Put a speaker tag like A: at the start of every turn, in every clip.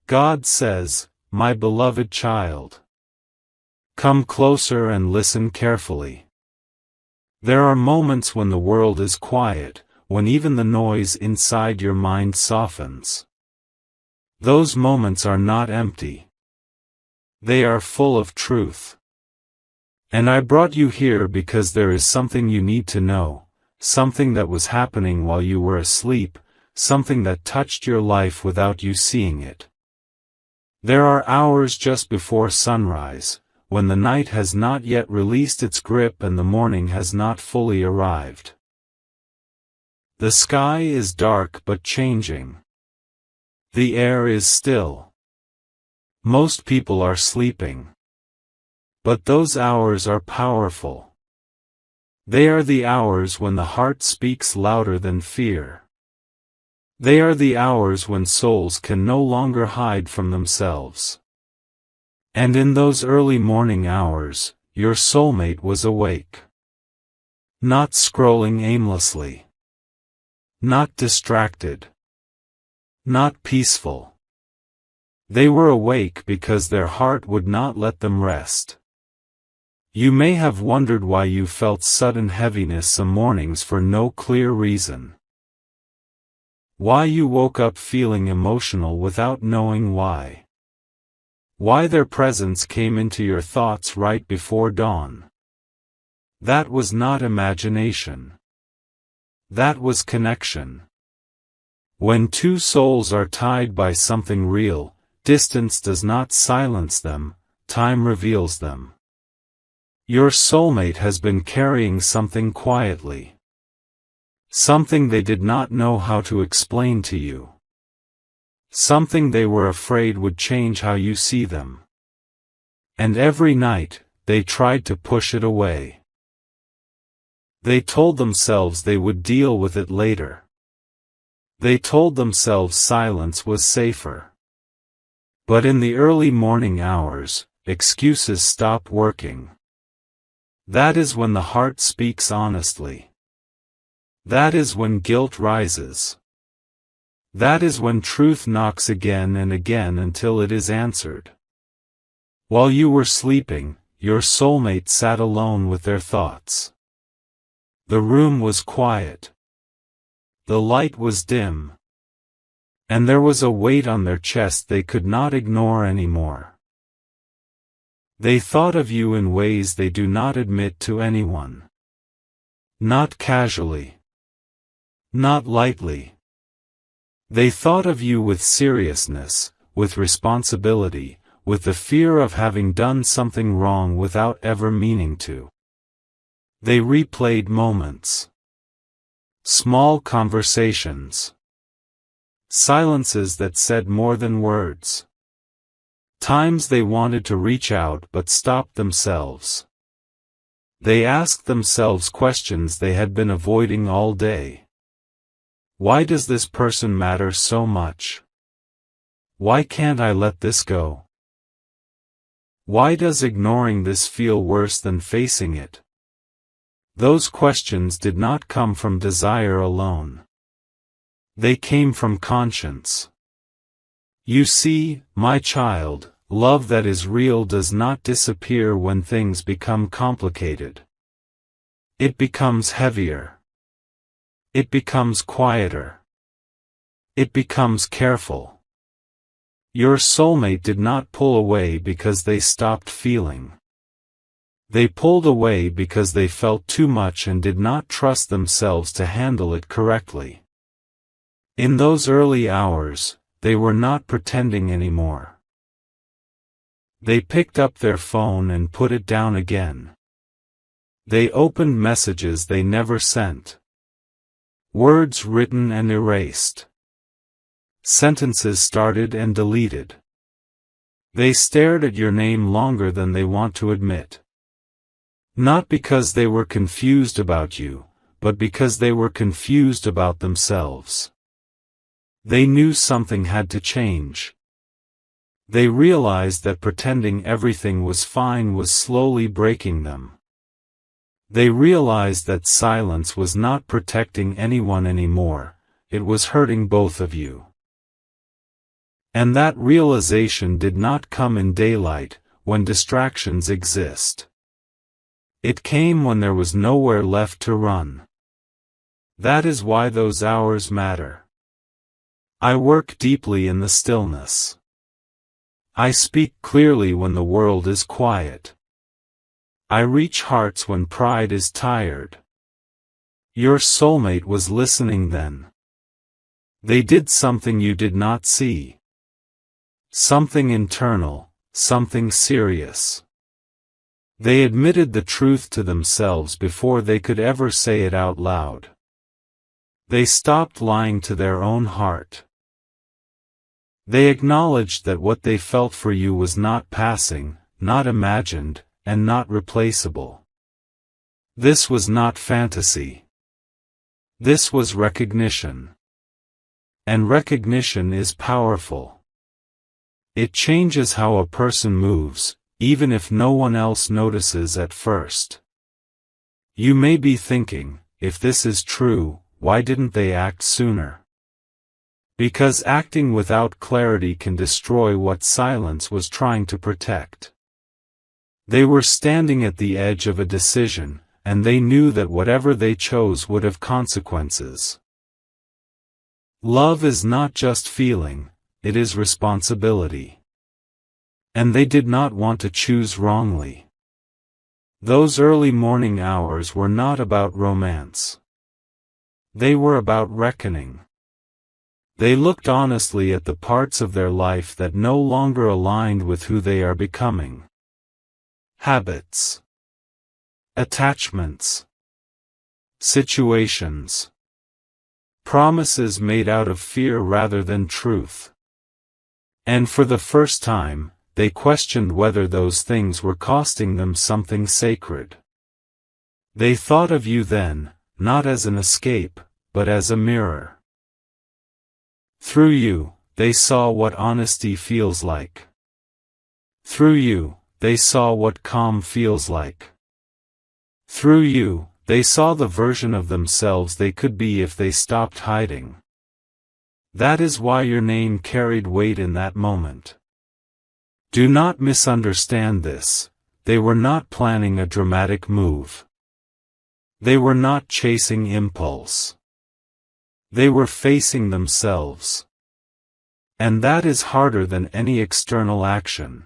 A: God says, "My beloved child, come closer and listen carefully." There are moments when the world is quiet, when even the noise inside your mind softens. Those moments are not empty. They are full of truth. And I brought you here because there is something you need to know, something that was happening while you were asleep, something that touched your life without you seeing it. There are hours just before sunrise, when the night has not yet released its grip and the morning has not fully arrived. The sky is dark but changing. The air is still. Most people are sleeping. But those hours are powerful. They are the hours when the heart speaks louder than fear. They are the hours when souls can no longer hide from themselves. And in those early morning hours, your soulmate was awake. Not scrolling aimlessly. Not distracted. Not peaceful. They were awake because their heart would not let them rest. You may have wondered why you felt sudden heaviness some mornings for no clear reason. Why you woke up feeling emotional without knowing why. Why their presence came into your thoughts right before dawn. That was not imagination. That was connection. When two souls are tied by something real, distance does not silence them, time reveals them. Your soulmate has been carrying something quietly. Something they did not know how to explain to you. Something they were afraid would change how you see them. And every night, they tried to push it away. They told themselves they would deal with it later. They told themselves silence was safer. But in the early morning hours, excuses stop working. That is when the heart speaks honestly. That is when guilt rises. That is when truth knocks again and again until it is answered. While you were sleeping, your soulmate sat alone with their thoughts. The room was quiet. The light was dim. And there was a weight on their chest they could not ignore anymore. They thought of you in ways they do not admit to anyone. Not casually. Not lightly. They thought of you with seriousness, with responsibility, with the fear of having done something wrong without ever meaning to. They replayed moments. Small conversations. Silences that said more than words. Times they wanted to reach out but stopped themselves. They asked themselves questions they had been avoiding all day. Why does this person matter so much? Why can't I let this go? Why does ignoring this feel worse than facing it? Those questions did not come from desire alone. They came from conscience. You see, my child, love that is real does not disappear when things become complicated. It becomes heavier. It becomes quieter. It becomes careful. Your soulmate did not pull away because they stopped feeling. They pulled away because they felt too much and did not trust themselves to handle it correctly. In those early hours, they were not pretending anymore. They picked up their phone and put it down again. They opened messages they never sent. Words written and erased. Sentences started and deleted. They stared at your name longer than they want to admit. Not because they were confused about you, but because they were confused about themselves. They knew something had to change. They realized that pretending everything was fine was slowly breaking them. They realized that silence was not protecting anyone anymore, it was hurting both of you. And that realization did not come in daylight, when distractions exist. It came when there was nowhere left to run. That is why those hours matter. I work deeply in the stillness. I speak clearly when the world is quiet. I reach hearts when pride is tired. Your soulmate was listening then. They did something you did not see. Something internal, something serious. They admitted the truth to themselves before they could ever say it out loud. They stopped lying to their own heart. They acknowledged that what they felt for you was not passing, not imagined, and not replaceable. This was not fantasy. This was recognition. And recognition is powerful. It changes how a person moves, even if no one else notices at first. You may be thinking, if this is true, why didn't they act sooner? Because acting without clarity can destroy what silence was trying to protect. They were standing at the edge of a decision, and they knew that whatever they chose would have consequences. Love is not just feeling, it is responsibility. And they did not want to choose wrongly. Those early morning hours were not about romance. They were about reckoning. They looked honestly at the parts of their life that no longer aligned with who they are becoming. Habits. Attachments. Situations. Promises made out of fear rather than truth. And for the first time, they questioned whether those things were costing them something sacred. They thought of you then, not as an escape, but as a mirror. Through you, they saw what honesty feels like. Through you, they saw what calm feels like. Through you, they saw the version of themselves they could be if they stopped hiding. That is why your name carried weight in that moment. Do not misunderstand this, they were not planning a dramatic move. They were not chasing impulse. They were facing themselves. And that is harder than any external action.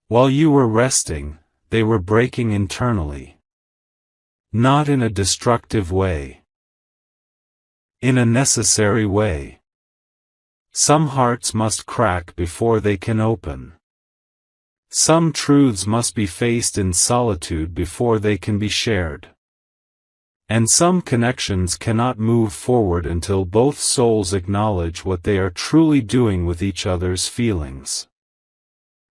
A: While you were resting, they were breaking internally. Not in a destructive way. In a necessary way. Some hearts must crack before they can open. Some truths must be faced in solitude before they can be shared. And some connections cannot move forward until both souls acknowledge what they are truly doing with each other's feelings.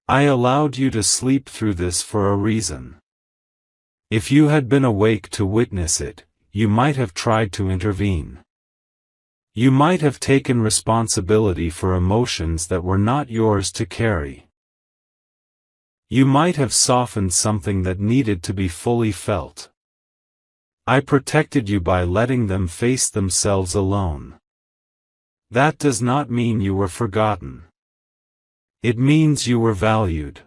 A: I allowed you to sleep through this for a reason. If you had been awake to witness it, you might have tried to intervene. You might have taken responsibility for emotions that were not yours to carry. You might have softened something that needed to be fully felt. I protected you by letting them face themselves alone. That does not mean you were forgotten. It means you were valued.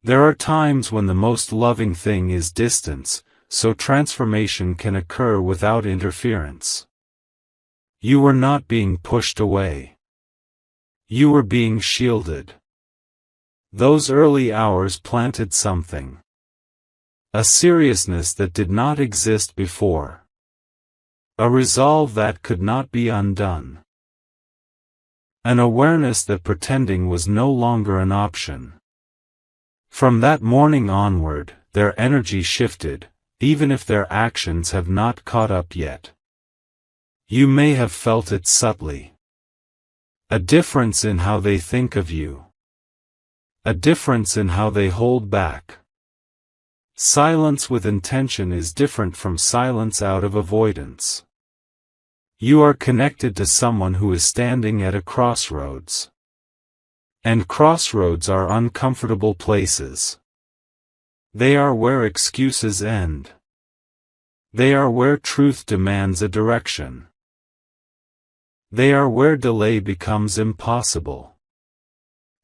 A: There are times when the most loving thing is distance, so transformation can occur without interference. You were not being pushed away. You were being shielded. Those early hours planted something. A seriousness that did not exist before. A resolve that could not be undone. An awareness that pretending was no longer an option. From that morning onward, their energy shifted, even if their actions have not caught up yet. You may have felt it subtly. A difference in how they think of you. A difference in how they hold back. Silence with intention is different from silence out of avoidance. You are connected to someone who is standing at a crossroads. And crossroads are uncomfortable places. They are where excuses end. They are where truth demands a direction. They are where delay becomes impossible.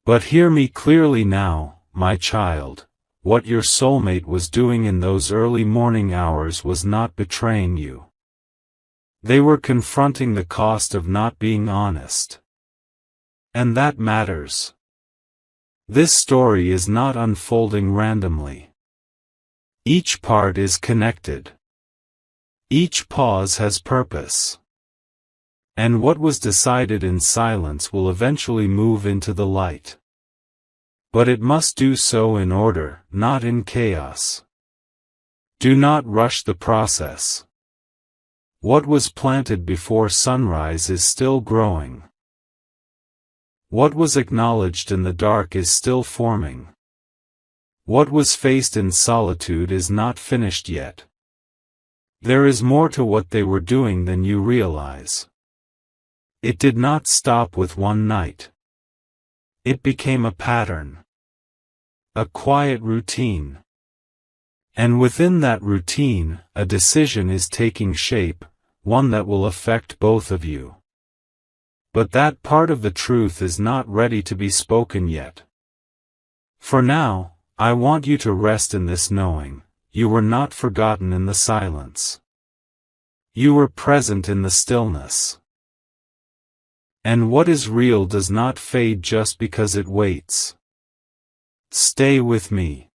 A: But hear me clearly now, my child. What your soulmate was doing in those early morning hours was not betraying you. They were confronting the cost of not being honest. And that matters. This story is not unfolding randomly. Each part is connected. Each pause has purpose. And what was decided in silence will eventually move into the light. But it must do so in order, not in chaos. Do not rush the process. What was planted before sunrise is still growing. What was acknowledged in the dark is still forming. What was faced in solitude is not finished yet. There is more to what they were doing than you realize. It did not stop with one night. It became a pattern. A quiet routine. And within that routine, a decision is taking shape, one that will affect both of you. But that part of the truth is not ready to be spoken yet. For now, I want you to rest in this knowing, you were not forgotten in the silence. You were present in the stillness. And what is real does not fade just because it waits. Stay with me.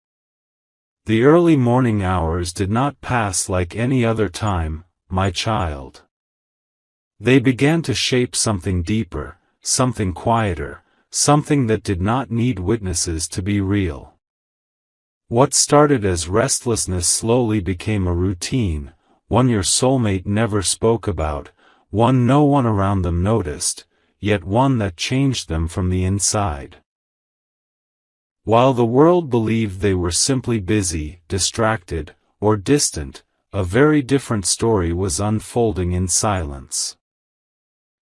A: The early morning hours did not pass like any other time, my child. They began to shape something deeper, something quieter, something that did not need witnesses to be real. What started as restlessness slowly became a routine, one your soulmate never spoke about, one no one around them noticed, yet one that changed them from the inside. While the world believed they were simply busy, distracted, or distant, a very different story was unfolding in silence.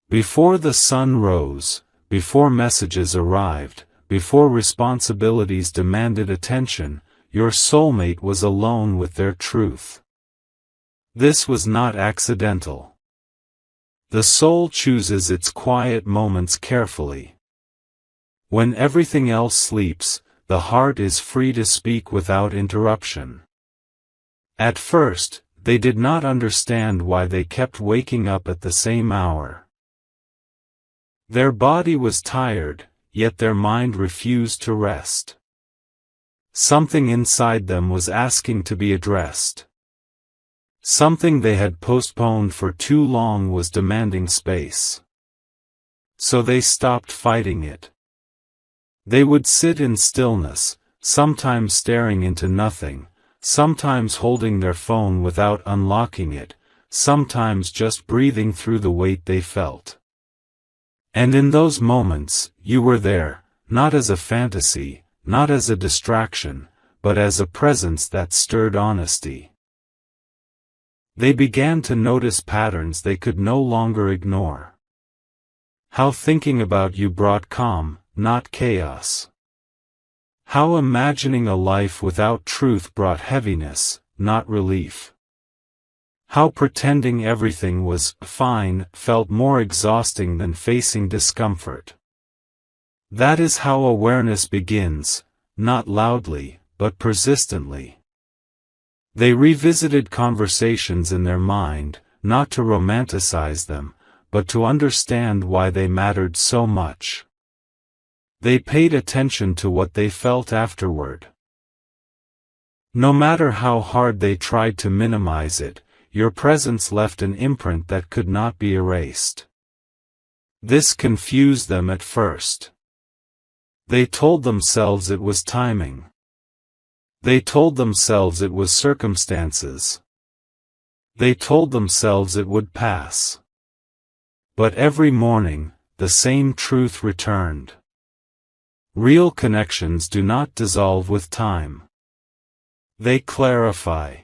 A: Before the sun rose, before messages arrived, before responsibilities demanded attention, your soulmate was alone with their truth. This was not accidental. The soul chooses its quiet moments carefully. When everything else sleeps, the heart is free to speak without interruption. At first, they did not understand why they kept waking up at the same hour. Their body was tired, yet their mind refused to rest. Something inside them was asking to be addressed. Something they had postponed for too long was demanding space. So they stopped fighting it. They would sit in stillness, sometimes staring into nothing, sometimes holding their phone without unlocking it, sometimes just breathing through the weight they felt. And in those moments, you were there, not as a fantasy, not as a distraction, but as a presence that stirred honesty. They began to notice patterns they could no longer ignore. How thinking about you brought calm, not chaos. How imagining a life without truth brought heaviness, not relief. How pretending everything was fine felt more exhausting than facing discomfort. That is how awareness begins, not loudly, but persistently. They revisited conversations in their mind, not to romanticize them, but to understand why they mattered so much. They paid attention to what they felt afterward. No matter how hard they tried to minimize it, your presence left an imprint that could not be erased. This confused them at first. They told themselves it was timing. They told themselves it was circumstances. They told themselves it would pass. But every morning, the same truth returned. Real connections do not dissolve with time. They clarify.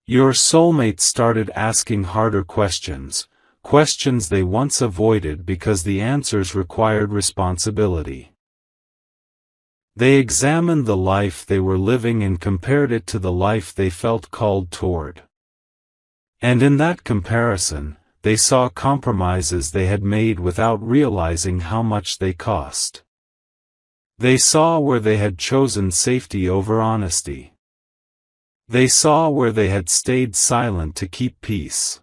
A: Your soulmate started asking harder questions, questions they once avoided because the answers required responsibility. They examined the life they were living and compared it to the life they felt called toward. And in that comparison, they saw compromises they had made without realizing how much they cost. They saw where they had chosen safety over honesty. They saw where they had stayed silent to keep peace.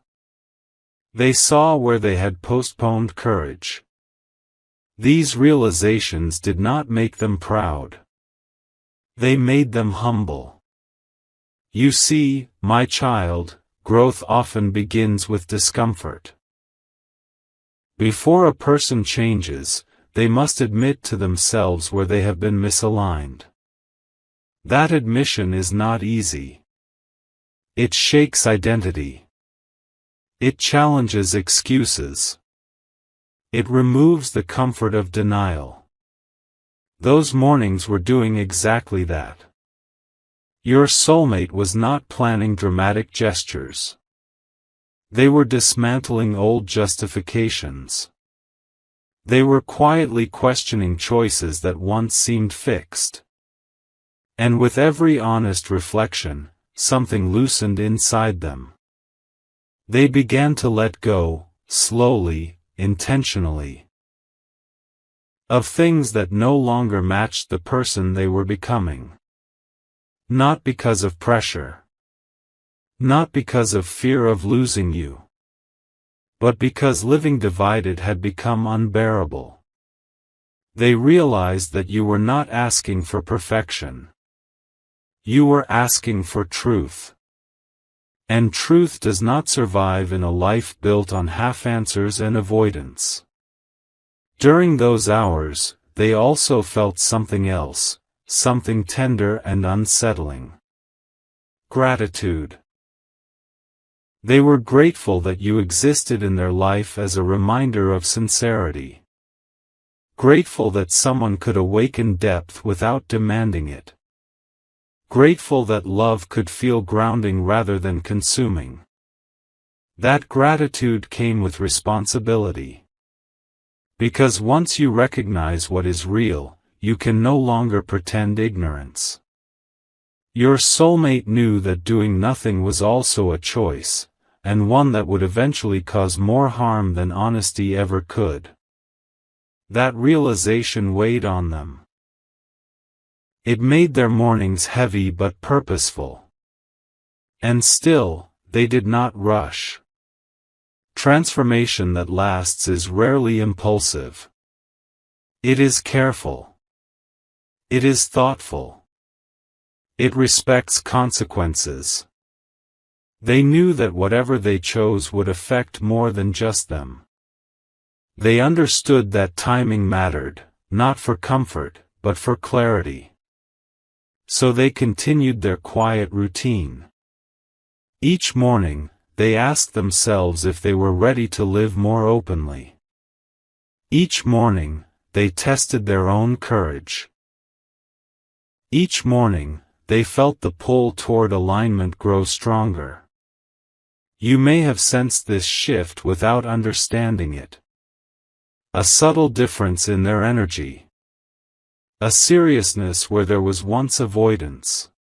A: They saw where they had postponed courage. These realizations did not make them proud. They made them humble. You see, my child, growth often begins with discomfort. Before a person changes, they must admit to themselves where they have been misaligned. That admission is not easy. It shakes identity. It challenges excuses. It removes the comfort of denial. Those mornings were doing exactly that. Your soulmate was not planning dramatic gestures. They were dismantling old justifications. They were quietly questioning choices that once seemed fixed. And with every honest reflection, something loosened inside them. They began to let go, slowly, intentionally, of things that no longer matched the person they were becoming. Not because of pressure. Not because of fear of losing you. But because living divided had become unbearable. They realized that you were not asking for perfection. You were asking for truth. And truth does not survive in a life built on half answers and avoidance. During those hours, they also felt something else, something tender and unsettling. Gratitude. They were grateful that you existed in their life as a reminder of sincerity. Grateful that someone could awaken depth without demanding it. Grateful that love could feel grounding rather than consuming. That gratitude came with responsibility. Because once you recognize what is real, you can no longer pretend ignorance. Your soulmate knew that doing nothing was also a choice, and one that would eventually cause more harm than honesty ever could. That realization weighed on them. It made their mornings heavy but purposeful. And still, they did not rush. Transformation that lasts is rarely impulsive. It is careful. It is thoughtful. It respects consequences. They knew that whatever they chose would affect more than just them. They understood that timing mattered, not for comfort, but for clarity. So they continued their quiet routine. Each morning, they asked themselves if they were ready to live more openly. Each morning, they tested their own courage. Each morning, they felt the pull toward alignment grow stronger. You may have sensed this shift without understanding it. A subtle difference in their energy. A seriousness where there was once avoidance.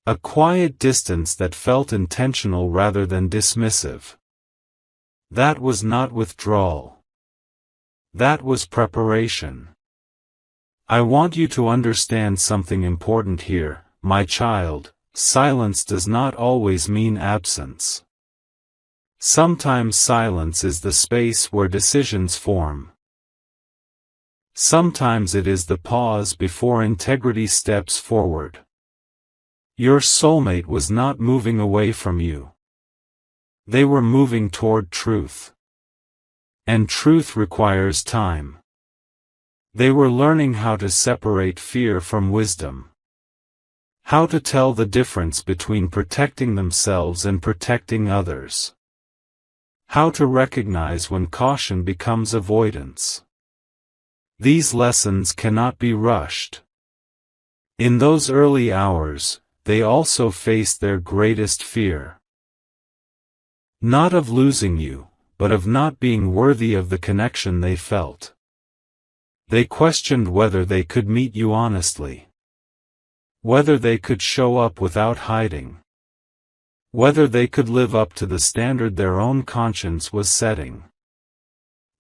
A: A quiet distance that felt intentional rather than dismissive. That was not withdrawal. That was preparation. I want you to understand something important here, my child. Silence does not always mean absence. Sometimes silence is the space where decisions form. Sometimes it is the pause before integrity steps forward. Your soulmate was not moving away from you. They were moving toward truth. And truth requires time. They were learning how to separate fear from wisdom. How to tell the difference between protecting themselves and protecting others. How to recognize when caution becomes avoidance. These lessons cannot be rushed. In those early hours, they also faced their greatest fear. Not of losing you, but of not being worthy of the connection they felt. They questioned whether they could meet you honestly. Whether they could show up without hiding. whether they could live up to the standard their own conscience was setting.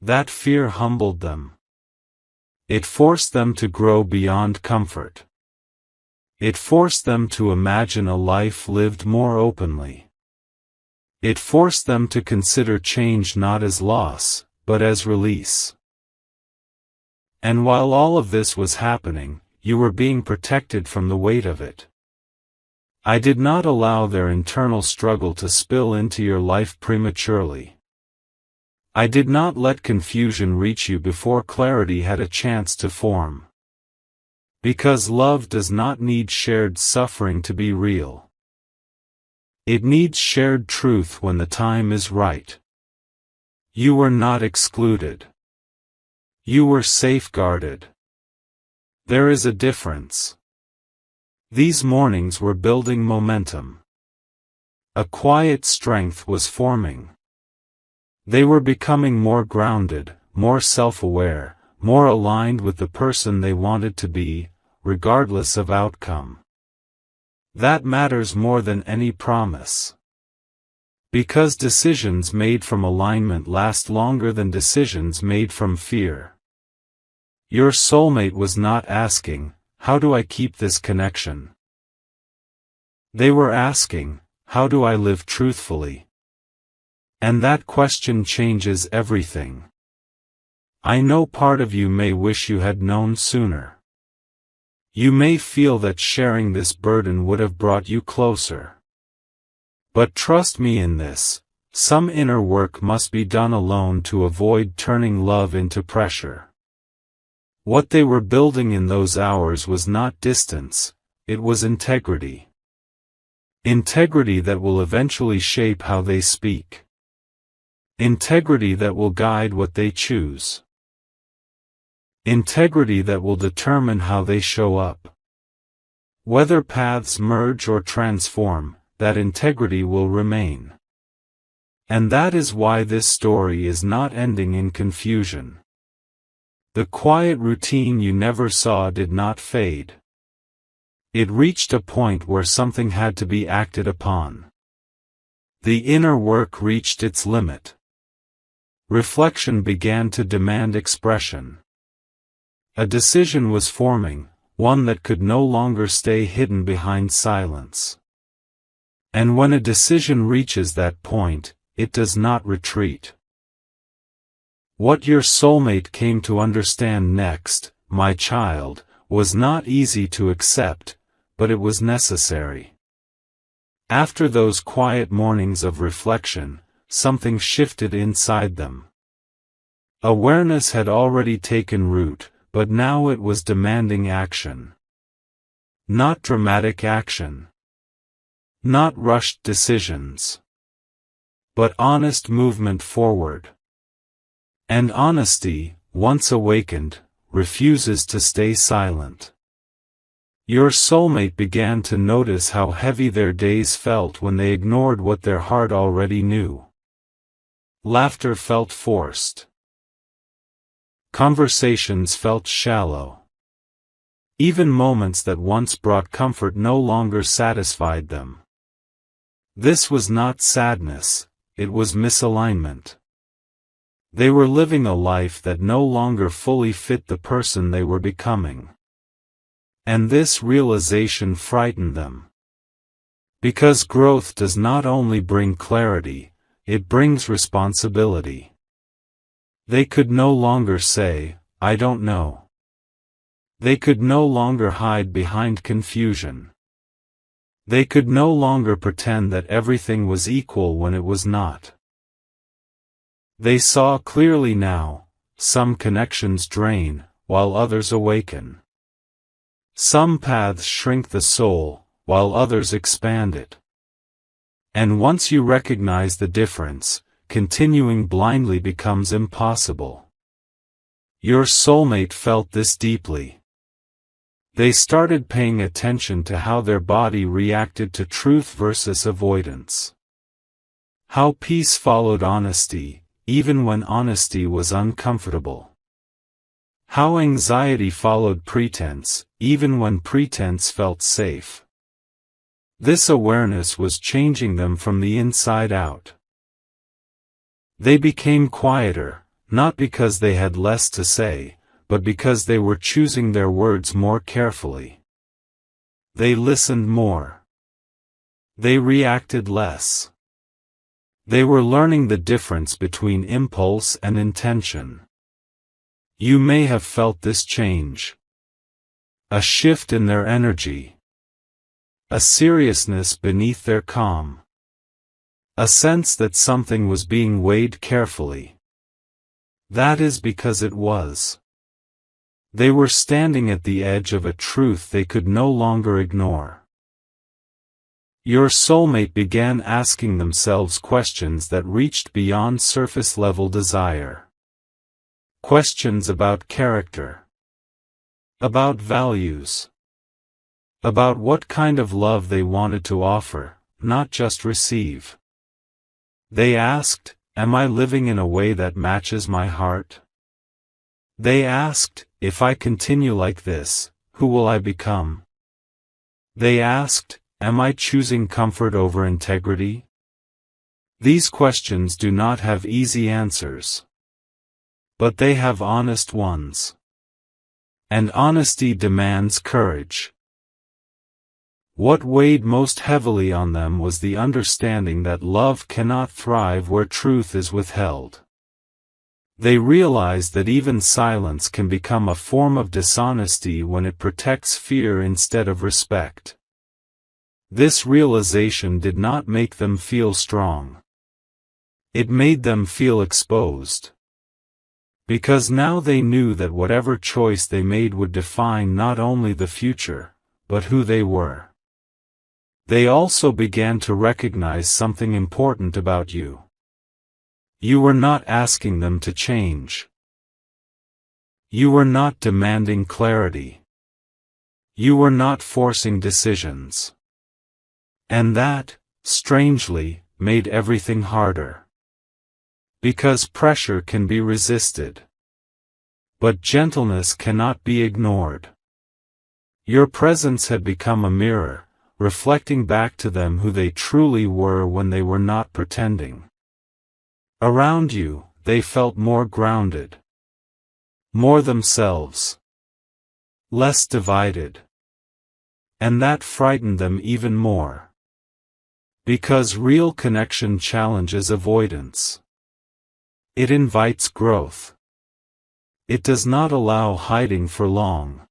A: That fear humbled them. It forced them to grow beyond comfort. It forced them to imagine a life lived more openly. It forced them to consider change not as loss, but as release. And while all of this was happening, you were being protected from the weight of it. I did not allow their internal struggle to spill into your life prematurely. I did not let confusion reach you before clarity had a chance to form. Because love does not need shared suffering to be real. It needs shared truth when the time is right. You were not excluded. You were safeguarded. There is a difference. These mornings were building momentum. A quiet strength was forming. They were becoming more grounded, more self-aware, more aligned with the person they wanted to be, regardless of outcome. That matters more than any promise. Because decisions made from alignment last longer than decisions made from fear. Your soulmate was not asking, "How do I keep this connection?" They were asking, "How do I live truthfully?" And that question changes everything. I know part of you may wish you had known sooner. You may feel that sharing this burden would have brought you closer. But trust me in this, some inner work must be done alone to avoid turning love into pressure. What they were building in those hours was not distance, it was integrity. Integrity that will eventually shape how they speak. Integrity that will guide what they choose. Integrity that will determine how they show up. Whether paths merge or transform, that integrity will remain. And that is why this story is not ending in confusion. The quiet routine you never saw did not fade. It reached a point where something had to be acted upon. The inner work reached its limit. Reflection began to demand expression. A decision was forming, one that could no longer stay hidden behind silence. And when a decision reaches that point, it does not retreat. What your soulmate came to understand next, my child, was not easy to accept, but it was necessary. After those quiet mornings of reflection, something shifted inside them. Awareness had already taken root, but now it was demanding action. Not dramatic action. Not rushed decisions. But honest movement forward. And honesty, once awakened, refuses to stay silent. Your soulmate began to notice how heavy their days felt when they ignored what their heart already knew. Laughter felt forced. Conversations felt shallow. Even moments that once brought comfort no longer satisfied them. This was not sadness, it was misalignment. They were living a life that no longer fully fit the person they were becoming. And this realization frightened them. Because growth does not only bring clarity, it brings responsibility. They could no longer say, "I don't know." They could no longer hide behind confusion. They could no longer pretend that everything was equal when it was not. They saw clearly now, some connections drain, while others awaken. Some paths shrink the soul, while others expand it. And once you recognize the difference, continuing blindly becomes impossible. Your soulmate felt this deeply. They started paying attention to how their body reacted to truth versus avoidance. How peace followed honesty, even when honesty was uncomfortable. How anxiety followed pretense, even when pretense felt safe. This awareness was changing them from the inside out. They became quieter, not because they had less to say, but because they were choosing their words more carefully. They listened more. They reacted less. They were learning the difference between impulse and intention. You may have felt this change. A shift in their energy. A seriousness beneath their calm. A sense that something was being weighed carefully. That is because it was. They were standing at the edge of a truth they could no longer ignore. Your soulmate began asking themselves questions that reached beyond surface-level desire. Questions about character. About values. About what kind of love they wanted to offer, not just receive. They asked, "Am I living in a way that matches my heart?" They asked, "If I continue like this, who will I become?" They asked, "Am I choosing comfort over integrity?" These questions do not have easy answers. But they have honest ones. And honesty demands courage. What weighed most heavily on them was the understanding that love cannot thrive where truth is withheld. They realized that even silence can become a form of dishonesty when it protects fear instead of respect. This realization did not make them feel strong. It made them feel exposed. Because now they knew that whatever choice they made would define not only the future, but who they were. They also began to recognize something important about you. You were not asking them to change. You were not demanding clarity. You were not forcing decisions. And that, strangely, made everything harder. Because pressure can be resisted. But gentleness cannot be ignored. Your presence had become a mirror, reflecting back to them who they truly were when they were not pretending. Around you, they felt more grounded. More themselves. Less divided. And that frightened them even more. Because real connection challenges avoidance. It invites growth. It does not allow hiding for long.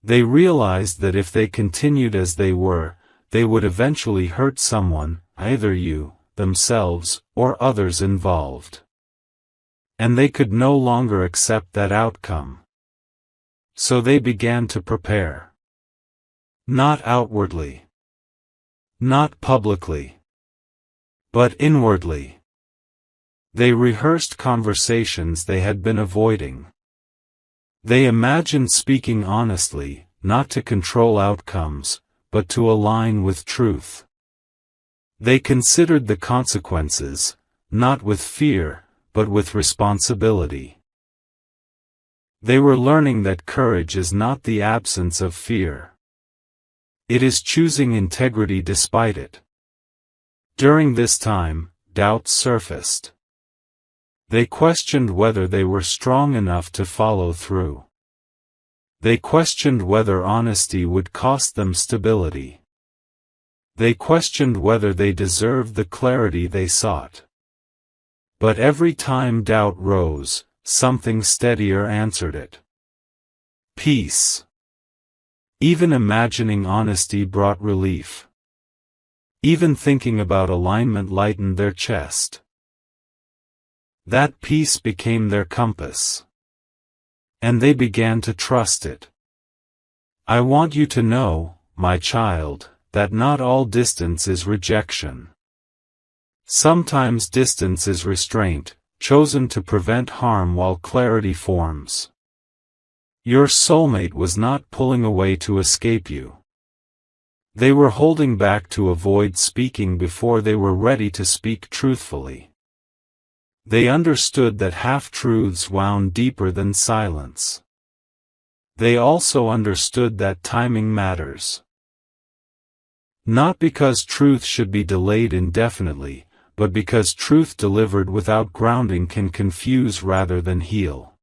A: They realized that if they continued as they were, they would eventually hurt someone, either you, themselves, or others involved. And they could no longer accept that outcome. So they began to prepare. Not outwardly. Not publicly. But inwardly. They rehearsed conversations they had been avoiding. They imagined speaking honestly, not to control outcomes, but to align with truth. They considered the consequences, not with fear, but with responsibility. They were learning that courage is not the absence of fear. It is choosing integrity despite it. During this time, doubts surfaced. They questioned whether they were strong enough to follow through. They questioned whether honesty would cost them stability. They questioned whether they deserved the clarity they sought. But every time doubt rose, something steadier answered it. Peace. Even imagining honesty brought relief. Even thinking about alignment lightened their chest. That peace became their compass. And they began to trust it. I want you to know, my child, that not all distance is rejection. Sometimes distance is restraint, chosen to prevent harm while clarity forms. Your soulmate was not pulling away to escape you. They were holding back to avoid speaking before they were ready to speak truthfully. They understood that half-truths wound deeper than silence. They also understood that timing matters. Not because truth should be delayed indefinitely, but because truth delivered without grounding can confuse rather than heal.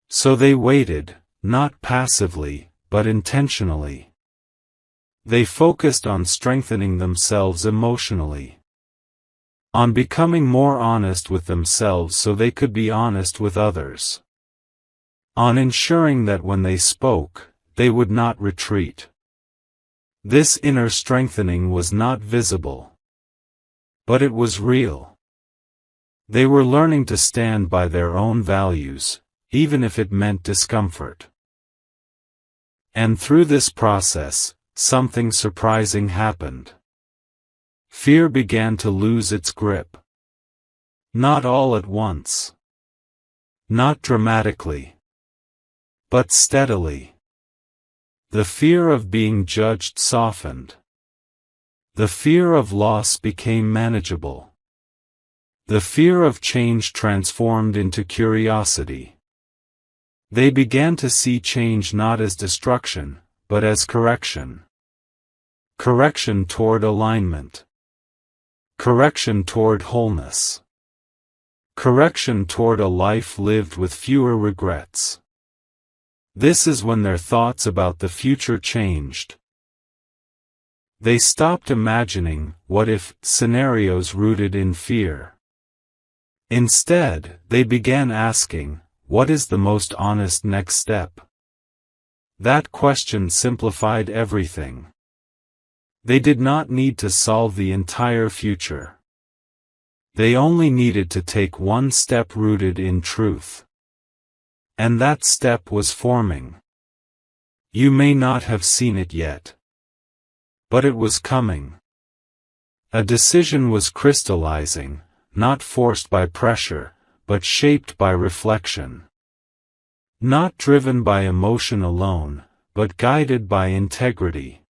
A: So they waited, not passively, but intentionally. They focused on strengthening themselves emotionally, on becoming more honest with themselves so they could be honest with others, on ensuring that when they spoke, they would not retreat. This inner strengthening was not visible, but it was real. They were learning to stand by their own values, even if it meant discomfort. And through this process, something surprising happened. Fear began to lose its grip. Not all at once. Not dramatically. But steadily. The fear of being judged softened. The fear of loss became manageable. The fear of change transformed into curiosity. They began to see change not as destruction, but as correction. Correction toward alignment. Correction toward wholeness. Correction toward a life lived with fewer regrets. This is when their thoughts about the future changed. They stopped imagining what-if scenarios rooted in fear. Instead, they began asking, what is the most honest next step? That question simplified everything. They did not need to solve the entire future. They only needed to take one step rooted in truth. And that step was forming. You may not have seen it yet. But it was coming. A decision was crystallizing, not forced by pressure, but shaped by reflection. Not driven by emotion alone, but guided by integrity.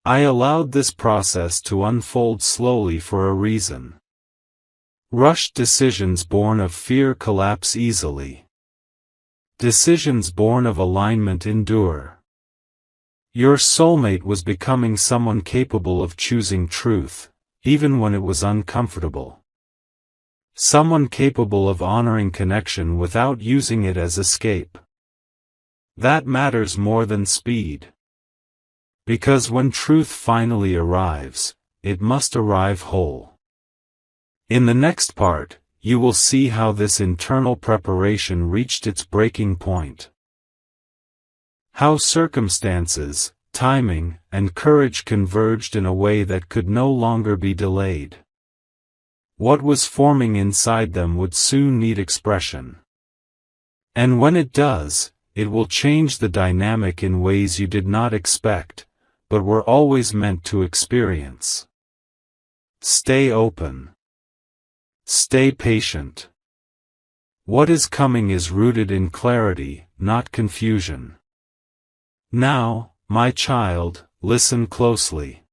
A: I allowed this process to unfold slowly for a reason. Rushed decisions born of fear collapse easily. Decisions born of alignment endure. Your soulmate was becoming someone capable of choosing truth, even when it was uncomfortable. Someone capable of honoring connection without using it as escape. That matters more than speed. Because when truth finally arrives, it must arrive whole. In the next part, you will see how this internal preparation reached its breaking point. How circumstances, timing, and courage converged in a way that could no longer be delayed. What was forming inside them would soon need expression. And when it does, it will change the dynamic in ways you did not expect, but were always meant to experience. Stay open. Stay patient. What is coming is rooted in clarity, not confusion. Now, my child, listen closely.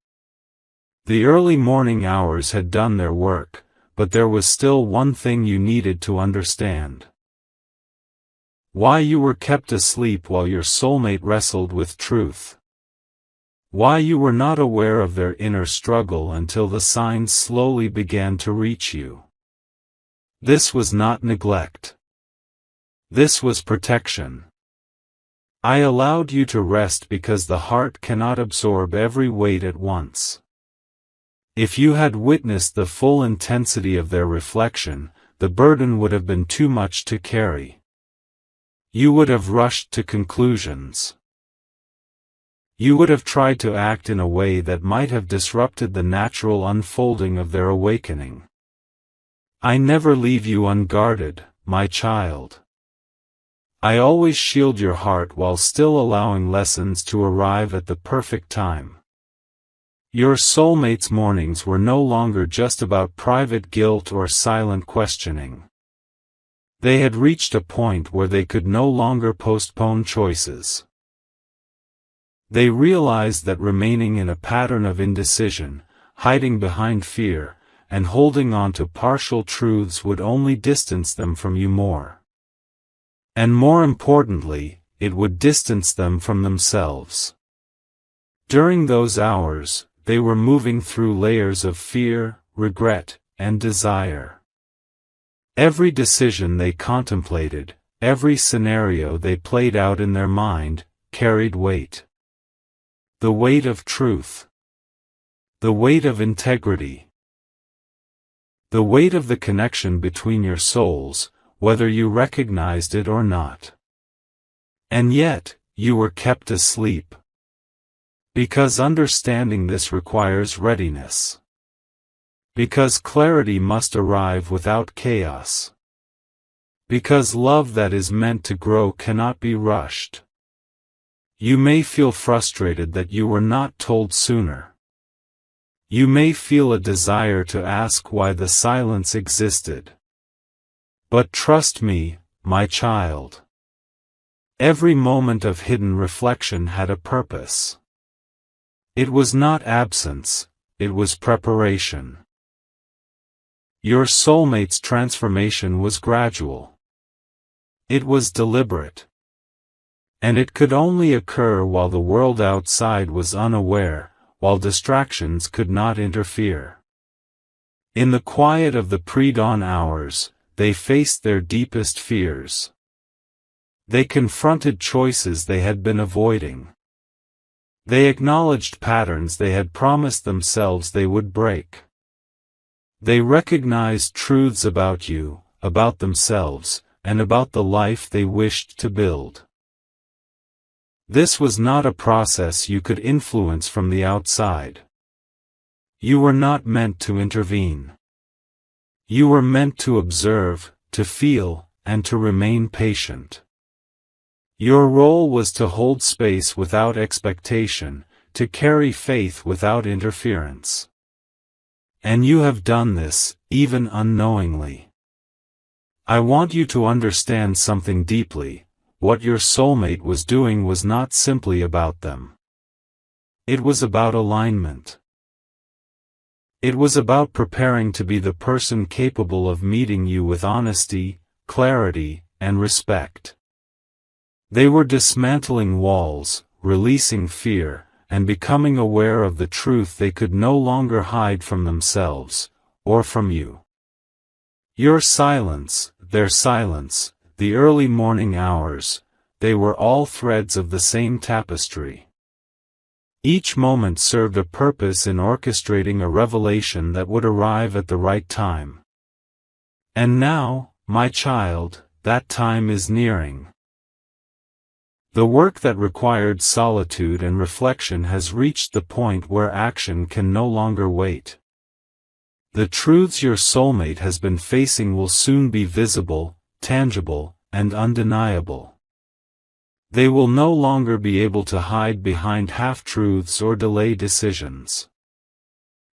A: The early morning hours had done their work, but there was still one thing you needed to understand. Why you were kept asleep while your soulmate wrestled with truth. Why you were not aware of their inner struggle until the signs slowly began to reach you. This was not neglect. This was protection. I allowed you to rest because the heart cannot absorb every weight at once. If you had witnessed the full intensity of their reflection, the burden would have been too much to carry. You would have rushed to conclusions. You would have tried to act in a way that might have disrupted the natural unfolding of their awakening. I never leave you unguarded, my child. I always shield your heart while still allowing lessons to arrive at the perfect time. Your soulmate's mornings were no longer just about private guilt or silent questioning. They had reached a point where they could no longer postpone choices. They realized that remaining in a pattern of indecision, hiding behind fear, and holding on to partial truths would only distance them from you more. And more importantly, it would distance them from themselves. During those hours, they were moving through layers of fear, regret, and desire. Every decision they contemplated, every scenario they played out in their mind, carried weight. The weight of truth. The weight of integrity. The weight of the connection between your souls, whether you recognized it or not. And yet, you were kept asleep. Because understanding this requires readiness. Because clarity must arrive without chaos. Because love that is meant to grow cannot be rushed. You may feel frustrated that you were not told sooner. You may feel a desire to ask why the silence existed. But trust me, my child. Every moment of hidden reflection had a purpose. It was not absence, it was preparation. Your soulmate's transformation was gradual. It was deliberate. And it could only occur while the world outside was unaware, while distractions could not interfere. In the quiet of the pre-dawn hours, they faced their deepest fears. They confronted choices they had been avoiding. They acknowledged patterns they had promised themselves they would break. They recognized truths about you, about themselves, and about the life they wished to build. This was not a process you could influence from the outside. You were not meant to intervene. You were meant to observe, to feel, and to remain patient. Your role was to hold space without expectation, to carry faith without interference. And you have done this, even unknowingly. I want you to understand something deeply. What your soulmate was doing was not simply about them. It was about alignment. It was about preparing to be the person capable of meeting you with honesty, clarity, and respect. They were dismantling walls, releasing fear, and becoming aware of the truth they could no longer hide from themselves, or from you. Your silence, their silence, the early morning hours, they were all threads of the same tapestry. Each moment served a purpose in orchestrating a revelation that would arrive at the right time. And now, my child, that time is nearing. The work that required solitude and reflection has reached the point where action can no longer wait. The truths your soulmate has been facing will soon be visible, tangible, and undeniable. They will no longer be able to hide behind half-truths or delay decisions.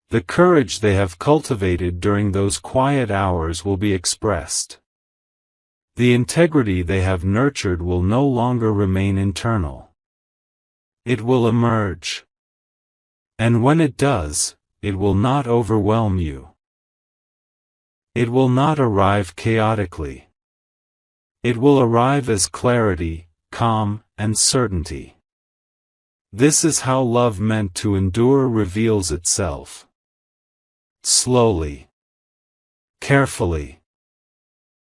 A: The courage they have cultivated during those quiet hours will be expressed. The integrity they have nurtured will no longer remain internal. It will emerge. And when it does, it will not overwhelm you. It will not arrive chaotically. It will arrive as clarity, calm, and certainty. This is how love meant to endure reveals itself. Slowly. Carefully.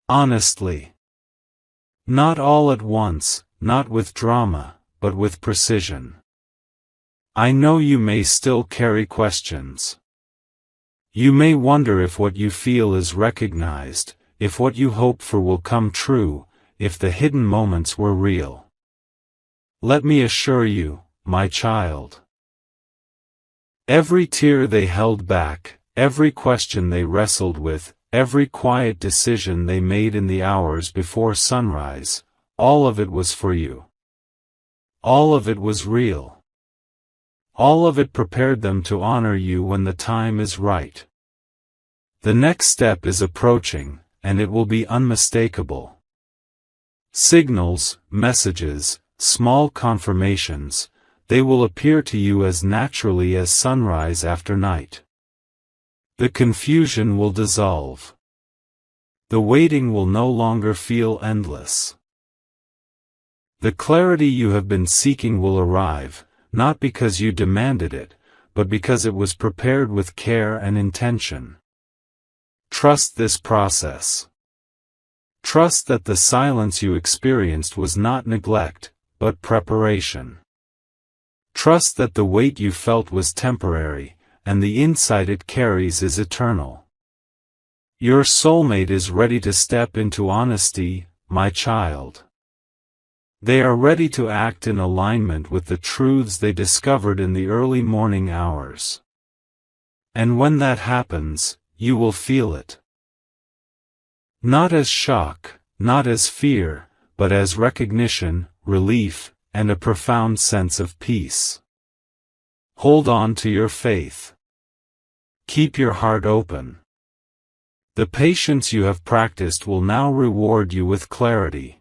A: Honestly. Not all at once, not with drama, but with precision. I know you may still carry questions. You may wonder if what you feel is recognized, if what you hope for will come true, if the hidden moments were real. Let me assure you, my child. Every tear they held back, every question they wrestled with, every quiet decision they made in the hours before sunrise, all of it was for you. All of it was real. All of it prepared them to honor you when the time is right. The next step is approaching, and it will be unmistakable. Signals, messages, small confirmations, they will appear to you as naturally as sunrise after night. The confusion will dissolve. The waiting will no longer feel endless. The clarity you have been seeking will arrive, not because you demanded it, but because it was prepared with care and intention. Trust this process. Trust that the silence you experienced was not neglect, but preparation. Trust that the weight you felt was temporary, and the insight it carries is eternal. Your soulmate is ready to step into honesty, my child. They are ready to act in alignment with the truths they discovered in the early morning hours. And when that happens, you will feel it. Not as shock, not as fear, but as recognition, relief, and a profound sense of peace. Hold on to your faith. Keep your heart open. The patience you have practiced will now reward you with clarity.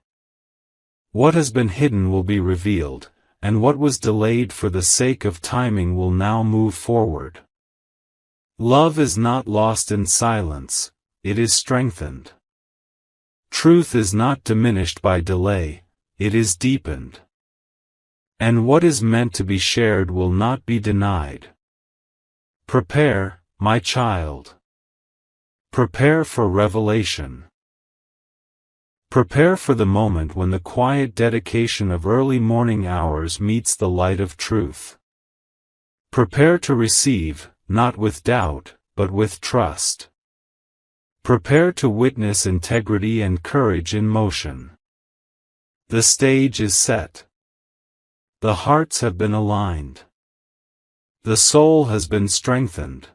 A: What has been hidden will be revealed, and what was delayed for the sake of timing will now move forward. Love is not lost in silence, it is strengthened. Truth is not diminished by delay, it is deepened. And what is meant to be shared will not be denied. Prepare, my child. Prepare for revelation. Prepare for the moment when the quiet dedication of early morning hours meets the light of truth. Prepare to receive, not with doubt, but with trust. Prepare to witness integrity and courage in motion. The stage is set. The hearts have been aligned. The soul has been strengthened.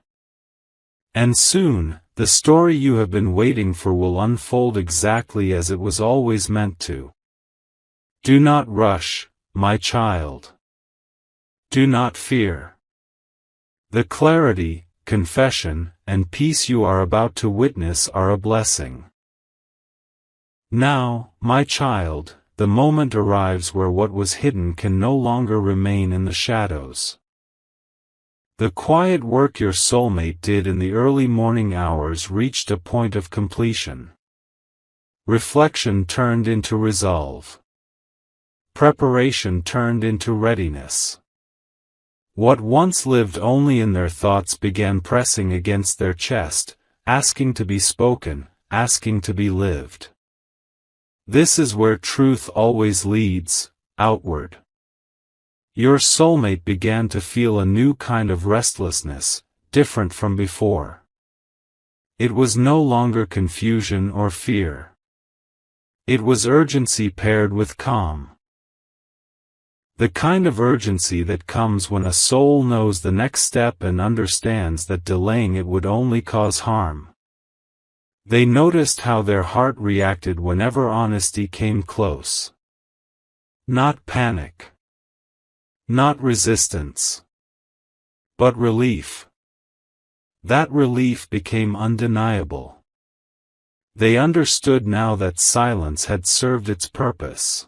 A: And soon, the story you have been waiting for will unfold exactly as it was always meant to. Do not rush, my child. Do not fear. The clarity, confession, and peace you are about to witness are a blessing. Now, my child, the moment arrives where what was hidden can no longer remain in the shadows. The quiet work your soulmate did in the early morning hours reached a point of completion. Reflection turned into resolve. Preparation turned into readiness. What once lived only in their thoughts began pressing against their chest, asking to be spoken, asking to be lived. This is where truth always leads, outward. Your soulmate began to feel a new kind of restlessness, different from before. It was no longer confusion or fear. It was urgency paired with calm. The kind of urgency that comes when a soul knows the next step and understands that delaying it would only cause harm. They noticed how their heart reacted whenever honesty came close. Not panic. Not resistance. But relief. That relief became undeniable. They understood now that silence had served its purpose.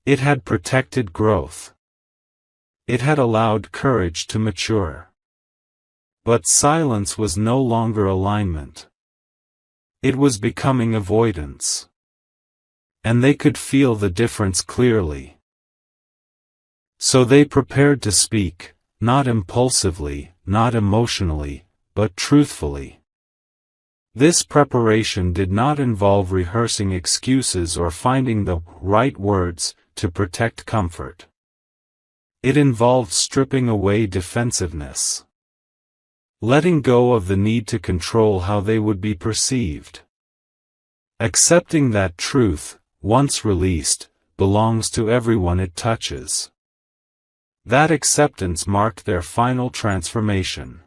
A: It had protected growth. It had allowed courage to mature. But silence was no longer alignment. It was becoming avoidance. And they could feel the difference clearly. So they prepared to speak, not impulsively, not emotionally, but truthfully. This preparation did not involve rehearsing excuses or finding the right words to protect comfort. It involved stripping away defensiveness. Letting go of the need to control how they would be perceived. Accepting that truth, once released, belongs to everyone it touches. That acceptance marked their final transformation.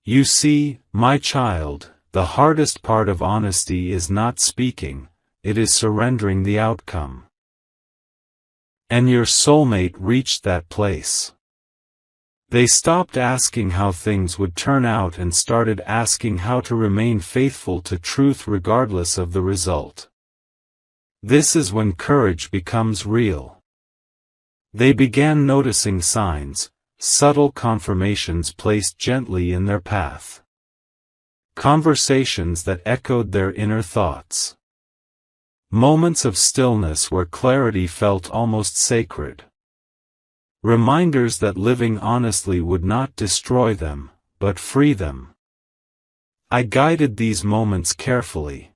A: You see, my child, the hardest part of honesty is not speaking, it is surrendering the outcome. And your soulmate reached that place. They stopped asking how things would turn out and started asking how to remain faithful to truth regardless of the result. This is when courage becomes real. They began noticing signs, subtle confirmations placed gently in their path. Conversations that echoed their inner thoughts. Moments of stillness where clarity felt almost sacred. Reminders that living honestly would not destroy them, but free them. I guided these moments carefully.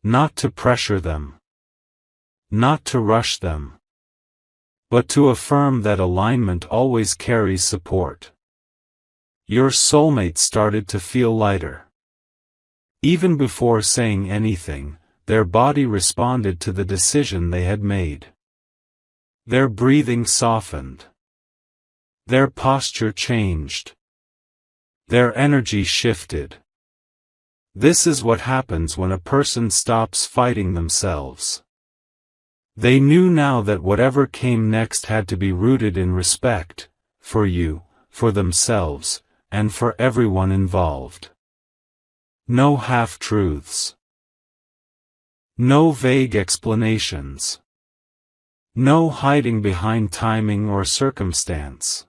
A: Not to pressure them. Not to rush them. But to affirm that alignment always carries support. Your soulmate started to feel lighter. Even before saying anything, their body responded to the decision they had made. Their breathing softened. Their posture changed. Their energy shifted. This is what happens when a person stops fighting themselves. They knew now that whatever came next had to be rooted in respect, for you, for themselves, and for everyone involved. No half-truths. No vague explanations. No hiding behind timing or circumstance.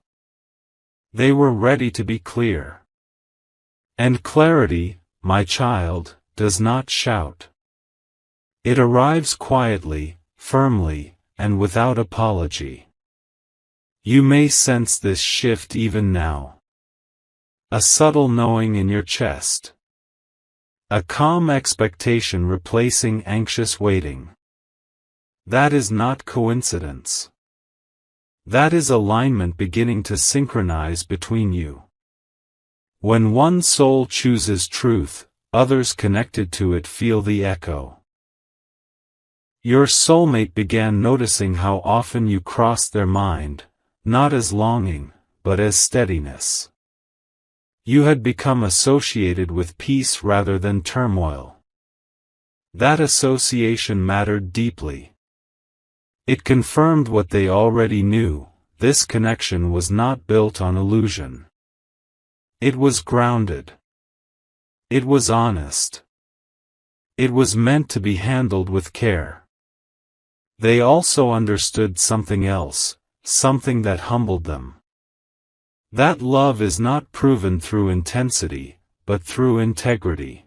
A: They were ready to be clear. And clarity, my child, does not shout. It arrives quietly, firmly, and without apology. You may sense this shift even now. A subtle knowing in your chest. A calm expectation replacing anxious waiting. That is not coincidence. That is alignment beginning to synchronize between you. When one soul chooses truth, others connected to it feel the echo. Your soulmate began noticing how often you crossed their mind, not as longing, but as steadiness. You had become associated with peace rather than turmoil. That association mattered deeply. It confirmed what they already knew: this connection was not built on illusion. It was grounded. It was honest. It was meant to be handled with care. They also understood something else, something that humbled them. That love is not proven through intensity, but through integrity.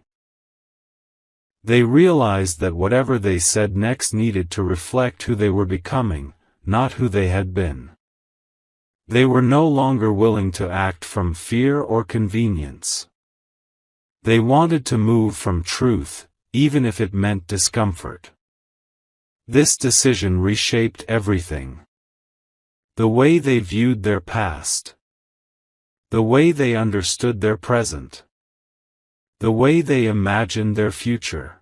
A: They realized that whatever they said next needed to reflect who they were becoming, not who they had been. They were no longer willing to act from fear or convenience. They wanted to move from truth, even if it meant discomfort. This decision reshaped everything. The way they viewed their past. The way they understood their present. The way they imagined their future.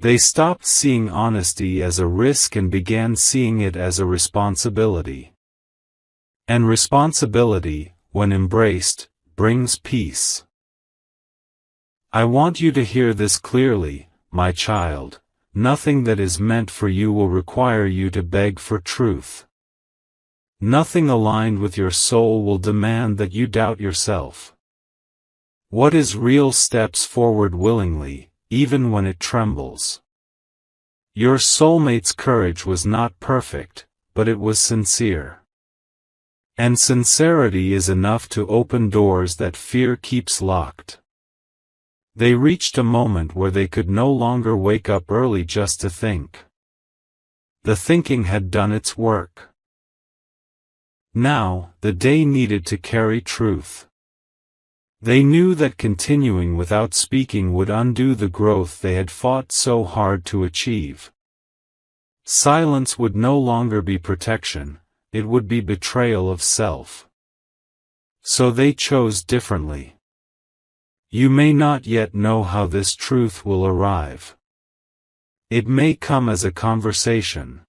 A: They stopped seeing honesty as a risk and began seeing it as a responsibility. And responsibility, when embraced, brings peace. I want you to hear this clearly, my child: nothing that is meant for you will require you to beg for truth. Nothing aligned with your soul will demand that you doubt yourself. What is real steps forward willingly, even when it trembles. Your soulmate's courage was not perfect, but it was sincere. And sincerity is enough to open doors that fear keeps locked. They reached a moment where they could no longer wake up early just to think. The thinking had done its work. Now, the day needed to carry truth. They knew that continuing without speaking would undo the growth they had fought so hard to achieve. Silence would no longer be protection, it would be betrayal of self. So they chose differently. You may not yet know how this truth will arrive. It may come as a conversation.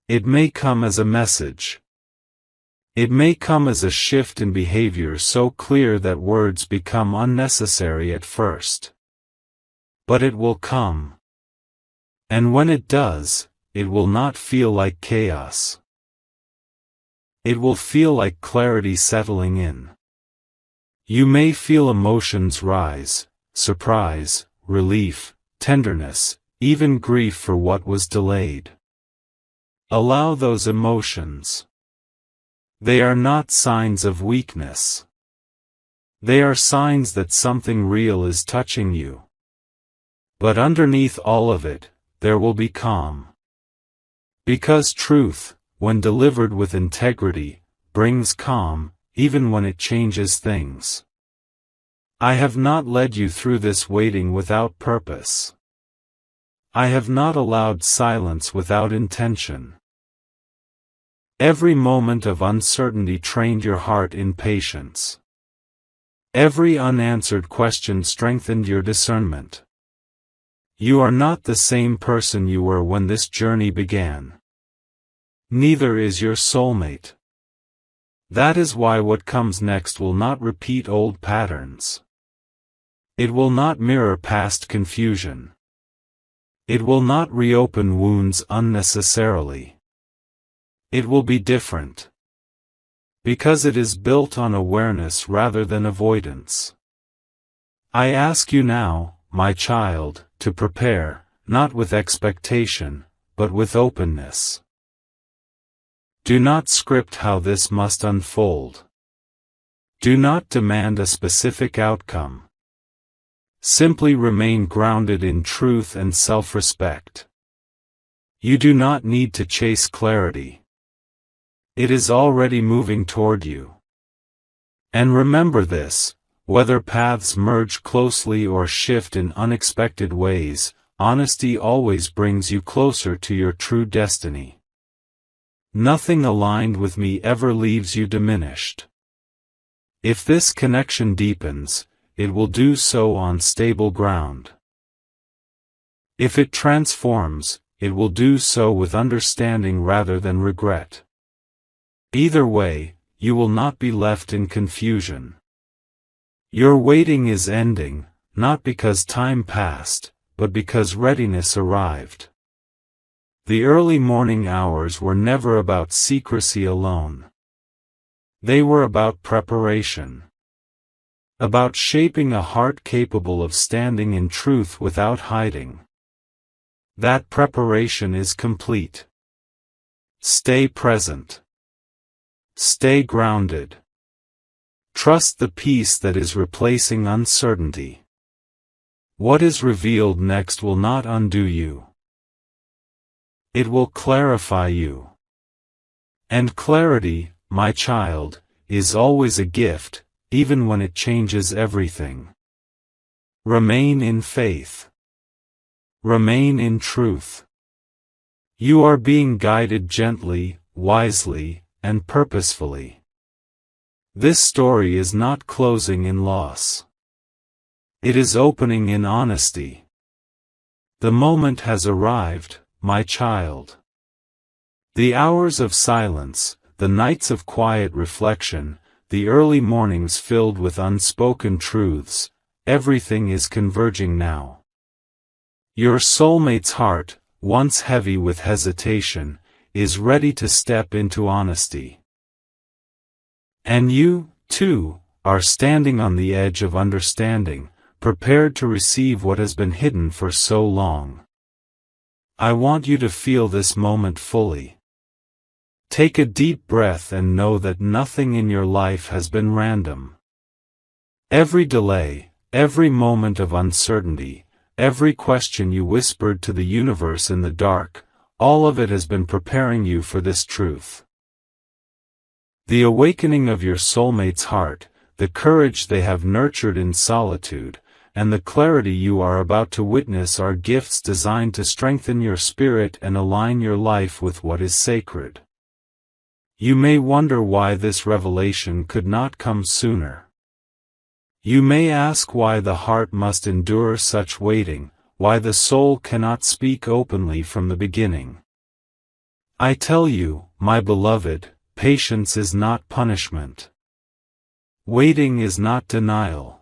A: It may come as a message. It may come as a shift in behavior so clear that words become unnecessary at first. But it will come. And when it does, it will not feel like chaos. It will feel like clarity settling in. You may feel emotions rise: surprise, relief, tenderness, even grief for what was delayed. Allow those emotions. They are not signs of weakness. They are signs that something real is touching you. But underneath all of it, there will be calm. Because truth, when delivered with integrity, brings calm, even when it changes things. I have not led you through this waiting without purpose. I have not allowed silence without intention. Every moment of uncertainty trained your heart in patience. Every unanswered question strengthened your discernment. You are not the same person you were when this journey began. Neither is your soulmate. That is why what comes next will not repeat old patterns. It will not mirror past confusion. It will not reopen wounds unnecessarily. It will be different. Because it is built on awareness rather than avoidance. I ask you now, my child, to prepare, not with expectation, but with openness. Do not script how this must unfold. Do not demand a specific outcome. Simply remain grounded in truth and self-respect. You do not need to chase clarity. It is already moving toward you. And remember this, whether paths merge closely or shift in unexpected ways, honesty always brings you closer to your true destiny. Nothing aligned with me ever leaves you diminished. If this connection deepens, it will do so on stable ground. If it transforms, it will do so with understanding rather than regret. Either way, you will not be left in confusion. Your waiting is ending, not because time passed, but because readiness arrived. The early morning hours were never about secrecy alone. They were about preparation. About shaping a heart capable of standing in truth without hiding. That preparation is complete. Stay present. Stay grounded. Trust the peace that is replacing uncertainty. What is revealed next will not undo you. It will clarify you. And clarity, my child, is always a gift, even when it changes everything. Remain in faith. Remain in truth. You are being guided gently, wisely, and purposefully. This story is not closing in loss. It is opening in honesty. The moment has arrived, my child. The hours of silence, the nights of quiet reflection, the early mornings filled with unspoken truths, everything is converging now. Your soulmate's heart, once heavy with hesitation, is ready to step into honesty. And you, too, are standing on the edge of understanding, prepared to receive what has been hidden for so long. I want you to feel this moment fully. Take a deep breath and know that nothing in your life has been random. Every delay, every moment of uncertainty, every question you whispered to the universe in the dark, all of it has been preparing you for this truth. The awakening of your soulmate's heart, the courage they have nurtured in solitude, and the clarity you are about to witness are gifts designed to strengthen your spirit and align your life with what is sacred. You may wonder why this revelation could not come sooner. You may ask why the heart must endure such waiting, why the soul cannot speak openly from the beginning. I tell you, my beloved, patience is not punishment. Waiting is not denial.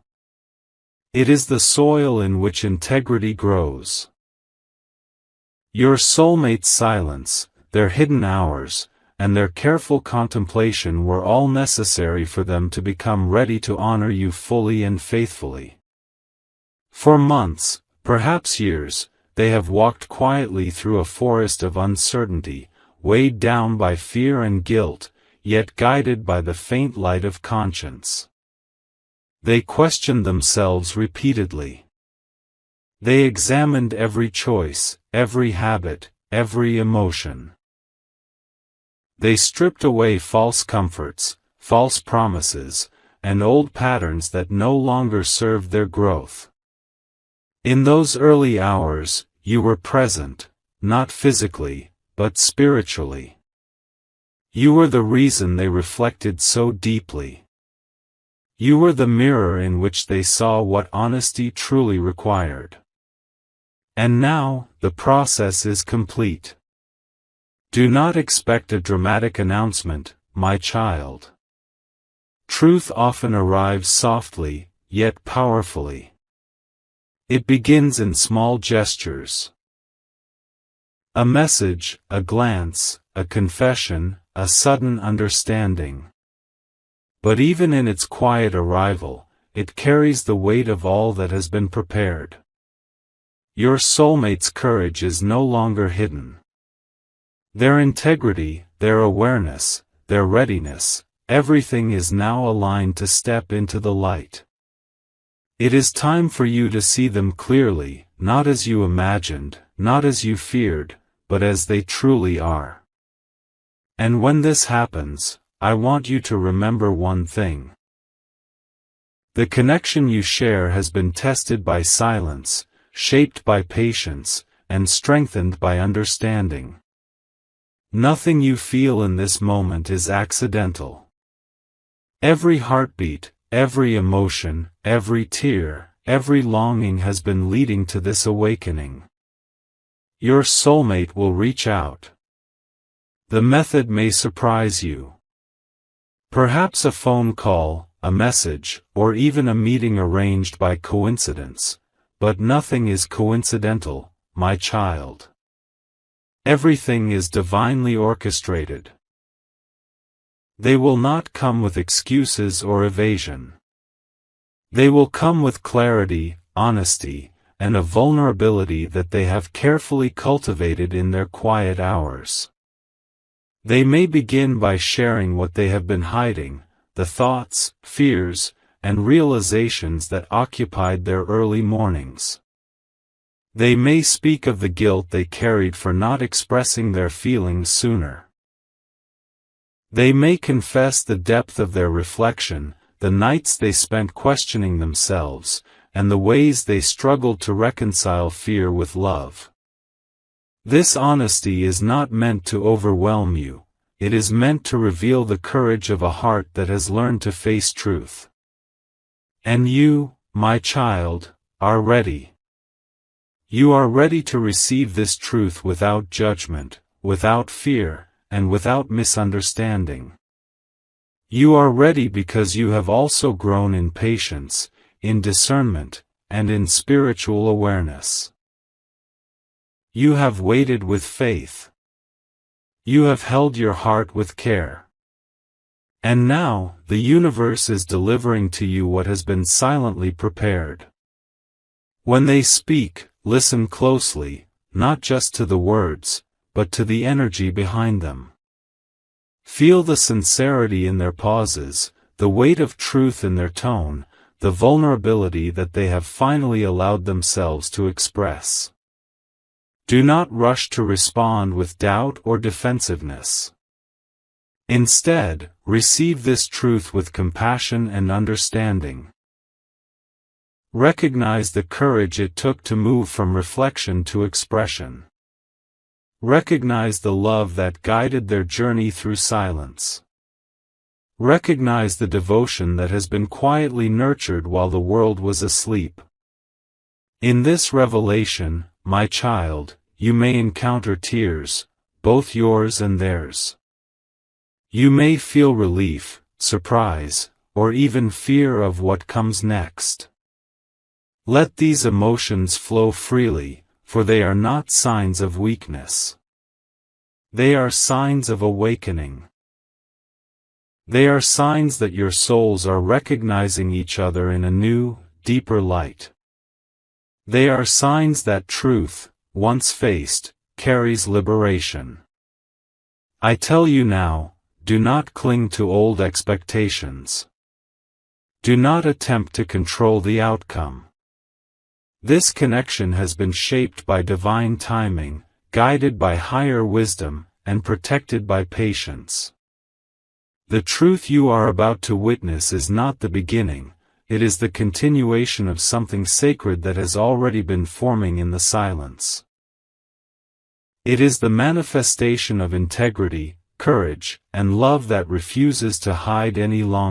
A: It is the soil in which integrity grows. Your soulmate's silence, their hidden hours, and their careful contemplation were all necessary for them to become ready to honor you fully and faithfully. For months, perhaps years, they have walked quietly through a forest of uncertainty, weighed down by fear and guilt, yet guided by the faint light of conscience. They questioned themselves repeatedly. They examined every choice, every habit, every emotion. They stripped away false comforts, false promises, and old patterns that no longer served their growth. In those early hours, you were present, not physically, but spiritually. You were the reason they reflected so deeply. You were the mirror in which they saw what honesty truly required. And now, the process is complete. Do not expect a dramatic announcement, my child. Truth often arrives softly, yet powerfully. It begins in small gestures. A message, a glance, a confession, a sudden understanding. But even in its quiet arrival, it carries the weight of all that has been prepared. Your soulmate's courage is no longer hidden. Their integrity, their awareness, their readiness, everything is now aligned to step into the light. It is time for you to see them clearly, not as you imagined, not as you feared, but as they truly are. And when this happens, I want you to remember one thing. The connection you share has been tested by silence, shaped by patience, and strengthened by understanding. Nothing you feel in this moment is accidental. Every heartbeat, every emotion, every tear, every longing has been leading to this awakening. Your soulmate will reach out. The method may surprise you. Perhaps a phone call, a message, or even a meeting arranged by coincidence, but nothing is coincidental, my child. Everything is divinely orchestrated. They will not come with excuses or evasion. They will come with clarity, honesty, and a vulnerability that they have carefully cultivated in their quiet hours. They may begin by sharing what they have been hiding, the thoughts, fears, and realizations that occupied their early mornings. They may speak of the guilt they carried for not expressing their feelings sooner. They may confess the depth of their reflection, the nights they spent questioning themselves, and the ways they struggled to reconcile fear with love. This honesty is not meant to overwhelm you, it is meant to reveal the courage of a heart that has learned to face truth. And you, my child, are ready. You are ready to receive this truth without judgment, without fear, and without misunderstanding. You are ready because you have also grown in patience, in discernment, and in spiritual awareness. You have waited with faith. You have held your heart with care. And now, the universe is delivering to you what has been silently prepared. When they speak, listen closely, not just to the words, but to the energy behind them. Feel the sincerity in their pauses, the weight of truth in their tone, the vulnerability that they have finally allowed themselves to express. Do not rush to respond with doubt or defensiveness. Instead, receive this truth with compassion and understanding. Recognize the courage it took to move from reflection to expression. Recognize the love that guided their journey through silence. Recognize the devotion that has been quietly nurtured while the world was asleep. In this revelation, my child, you may encounter tears, both yours and theirs. You may feel relief, surprise, or even fear of what comes next. Let these emotions flow freely, for they are not signs of weakness. They are signs of awakening. They are signs that your souls are recognizing each other in a new, deeper light. They are signs that truth, once faced, carries liberation. I tell you now, do not cling to old expectations. Do not attempt to control the outcome. This connection has been shaped by divine timing, guided by higher wisdom, and protected by patience. The truth you are about to witness is not the beginning, it is the continuation of something sacred that has already been forming in the silence. It is the manifestation of integrity, courage, and love that refuses to hide any longer.